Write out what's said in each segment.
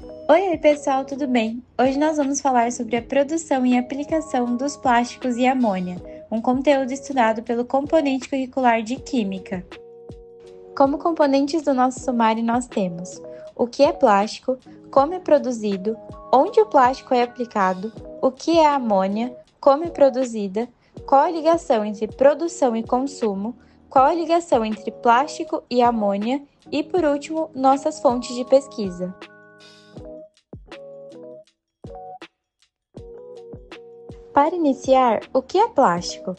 Oi, pessoal, tudo bem? Hoje nós vamos falar sobre a produção e aplicação dos plásticos e amônia, um conteúdo estudado pelo componente curricular de Química. Como componentes do nosso sumário nós temos o que é plástico, como é produzido, onde o plástico é aplicado, o que é amônia, como é produzida, qual a ligação entre produção e consumo, qual a ligação entre plástico e amônia e, por último, nossas fontes de pesquisa. Para iniciar, o que é plástico?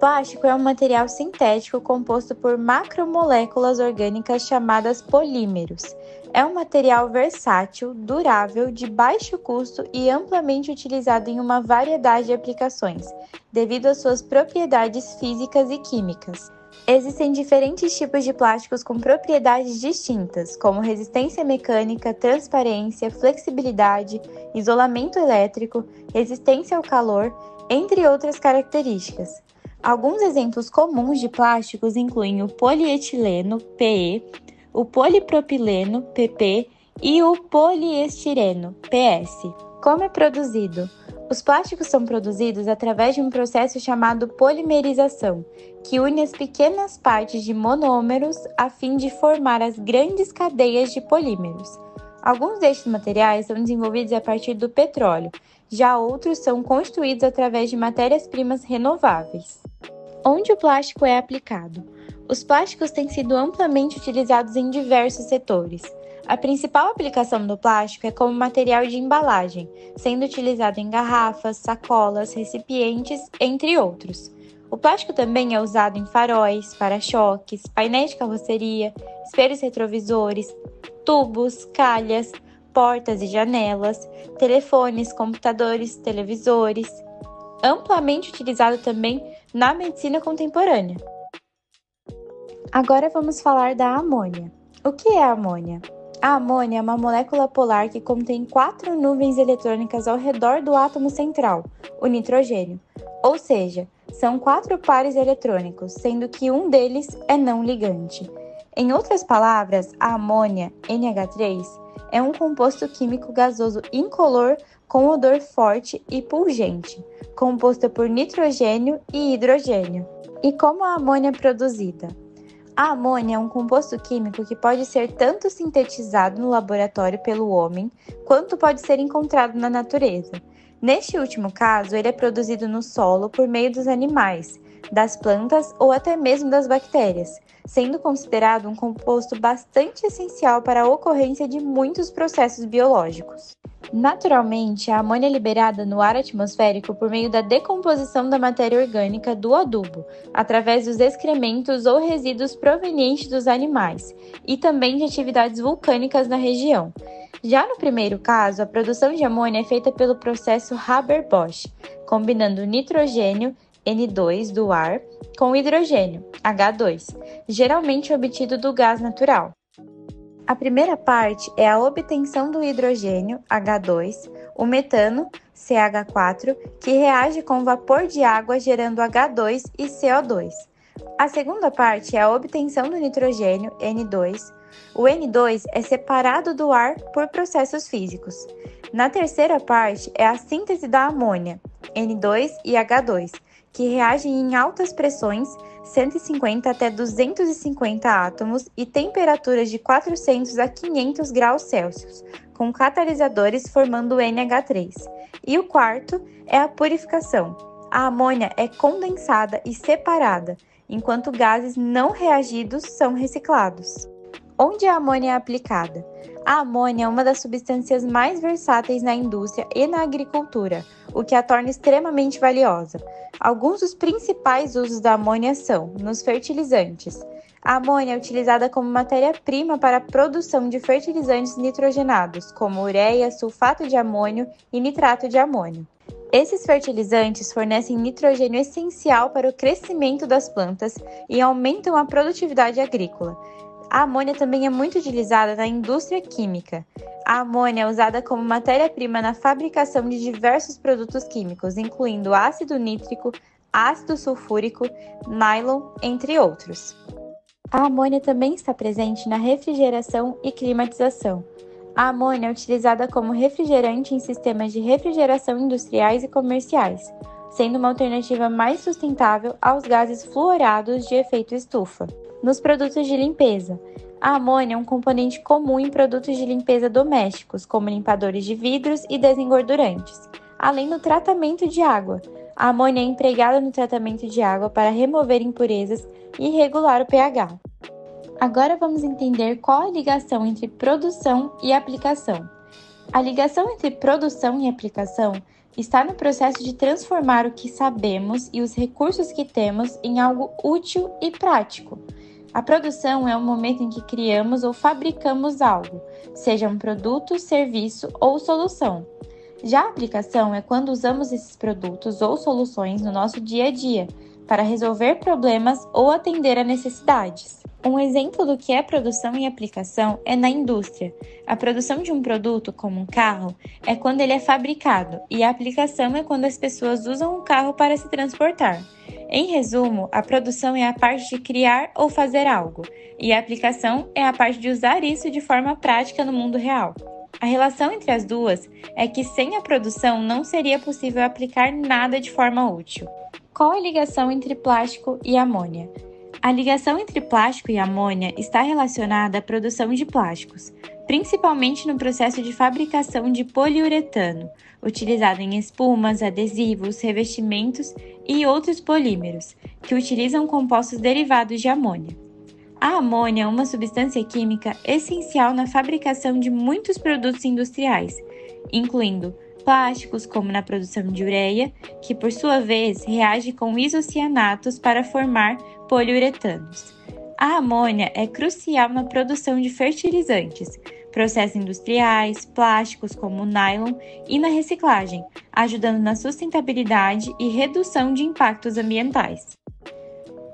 Plástico é um material sintético composto por macromoléculas orgânicas chamadas polímeros. É um material versátil, durável, de baixo custo e amplamente utilizado em uma variedade de aplicações, devido às suas propriedades físicas e químicas. Existem diferentes tipos de plásticos com propriedades distintas, como resistência mecânica, transparência, flexibilidade, isolamento elétrico, resistência ao calor, entre outras características. Alguns exemplos comuns de plásticos incluem o polietileno, PE, o polipropileno, PP, e o poliestireno, PS. Como é produzido? Os plásticos são produzidos através de um processo chamado polimerização, que une as pequenas partes de monômeros a fim de formar as grandes cadeias de polímeros. Alguns destes materiais são desenvolvidos a partir do petróleo, já outros são construídos através de matérias-primas renováveis. Onde o plástico é aplicado? Os plásticos têm sido amplamente utilizados em diversos setores. A principal aplicação do plástico é como material de embalagem, sendo utilizado em garrafas, sacolas, recipientes, entre outros. O plástico também é usado em faróis, para-choques, painéis de carroceria, espelhos retrovisores, tubos, calhas, portas e janelas, telefones, computadores, televisores. Amplamente utilizado também na medicina contemporânea. Agora vamos falar da amônia. O que é a amônia? A amônia é uma molécula polar que contém 4 nuvens eletrônicas ao redor do átomo central, o nitrogênio. Ou seja, são 4 pares eletrônicos, sendo que um deles é não ligante. Em outras palavras, a amônia, NH3, é um composto químico gasoso incolor com odor forte e pungente, composto por nitrogênio e hidrogênio. E como a amônia é produzida? A amônia é um composto químico que pode ser tanto sintetizado no laboratório pelo homem, quanto pode ser encontrado na natureza. Neste último caso, ele é produzido no solo por meio dos animais, das plantas ou até mesmo das bactérias, sendo considerado um composto bastante essencial para a ocorrência de muitos processos biológicos. Naturalmente, a amônia é liberada no ar atmosférico por meio da decomposição da matéria orgânica do adubo, através dos excrementos ou resíduos provenientes dos animais, e também de atividades vulcânicas na região. Já no primeiro caso, a produção de amônia é feita pelo processo Haber-Bosch, combinando nitrogênio, N2, do ar, com hidrogênio, H2, geralmente obtido do gás natural. A primeira parte é a obtenção do hidrogênio, H2, o metano, CH4, que reage com vapor de água gerando H2 e CO2. A segunda parte é a obtenção do nitrogênio, N2. O N2 é separado do ar por processos físicos. Na terceira parte é a síntese da amônia, N2 e H2, que reagem em altas pressões, 150 até 250 átomos e temperaturas de 400 a 500 graus Celsius, com catalisadores formando o NH3. E o quarto é a purificação. A amônia é condensada e separada, enquanto gases não reagidos são reciclados. Onde a amônia é aplicada? A amônia é uma das substâncias mais versáteis na indústria e na agricultura, o que a torna extremamente valiosa. Alguns dos principais usos da amônia são nos fertilizantes. A amônia é utilizada como matéria-prima para a produção de fertilizantes nitrogenados, como ureia, sulfato de amônio e nitrato de amônio. Esses fertilizantes fornecem nitrogênio essencial para o crescimento das plantas e aumentam a produtividade agrícola. A amônia também é muito utilizada na indústria química. A amônia é usada como matéria-prima na fabricação de diversos produtos químicos, incluindo ácido nítrico, ácido sulfúrico, nylon, entre outros. A amônia também está presente na refrigeração e climatização. A amônia é utilizada como refrigerante em sistemas de refrigeração industriais e comerciais, sendo uma alternativa mais sustentável aos gases fluorados de efeito estufa. Nos produtos de limpeza, a amônia é um componente comum em produtos de limpeza domésticos, como limpadores de vidros e desengordurantes, além do tratamento de água. A amônia é empregada no tratamento de água para remover impurezas e regular o pH. Agora vamos entender qual a ligação entre produção e aplicação. A ligação entre produção e aplicação está no processo de transformar o que sabemos e os recursos que temos em algo útil e prático. A produção é o momento em que criamos ou fabricamos algo, seja um produto, serviço ou solução. Já a aplicação é quando usamos esses produtos ou soluções no nosso dia a dia, para resolver problemas ou atender a necessidades. Um exemplo do que é produção e aplicação é na indústria. A produção de um produto, como um carro, é quando ele é fabricado, e a aplicação é quando as pessoas usam o carro para se transportar. Em resumo, a produção é a parte de criar ou fazer algo, e a aplicação é a parte de usar isso de forma prática no mundo real. A relação entre as duas é que sem a produção não seria possível aplicar nada de forma útil. Qual a ligação entre plástico e amônia? A ligação entre plástico e amônia está relacionada à produção de plásticos, principalmente no processo de fabricação de poliuretano, utilizado em espumas, adesivos, revestimentos e outros polímeros, que utilizam compostos derivados de amônia. A amônia é uma substância química essencial na fabricação de muitos produtos industriais, incluindo plásticos, como na produção de ureia, que por sua vez reage com isocianatos para formar poliuretanos. A amônia é crucial na produção de fertilizantes, processos industriais, plásticos como o nylon e na reciclagem, ajudando na sustentabilidade e redução de impactos ambientais.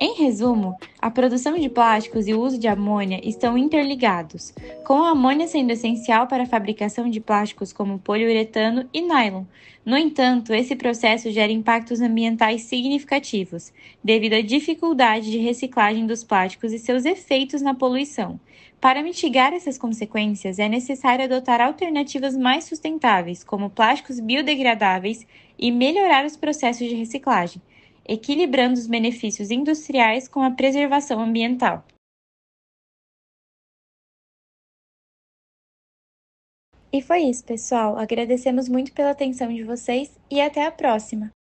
Em resumo, a produção de plásticos e o uso de amônia estão interligados, com a amônia sendo essencial para a fabricação de plásticos como poliuretano e nylon. No entanto, esse processo gera impactos ambientais significativos, devido à dificuldade de reciclagem dos plásticos e seus efeitos na poluição. Para mitigar essas consequências, é necessário adotar alternativas mais sustentáveis, como plásticos biodegradáveis, e melhorar os processos de reciclagem, equilibrando os benefícios industriais com a preservação ambiental. E foi isso, pessoal. Agradecemos muito pela atenção de vocês e até a próxima!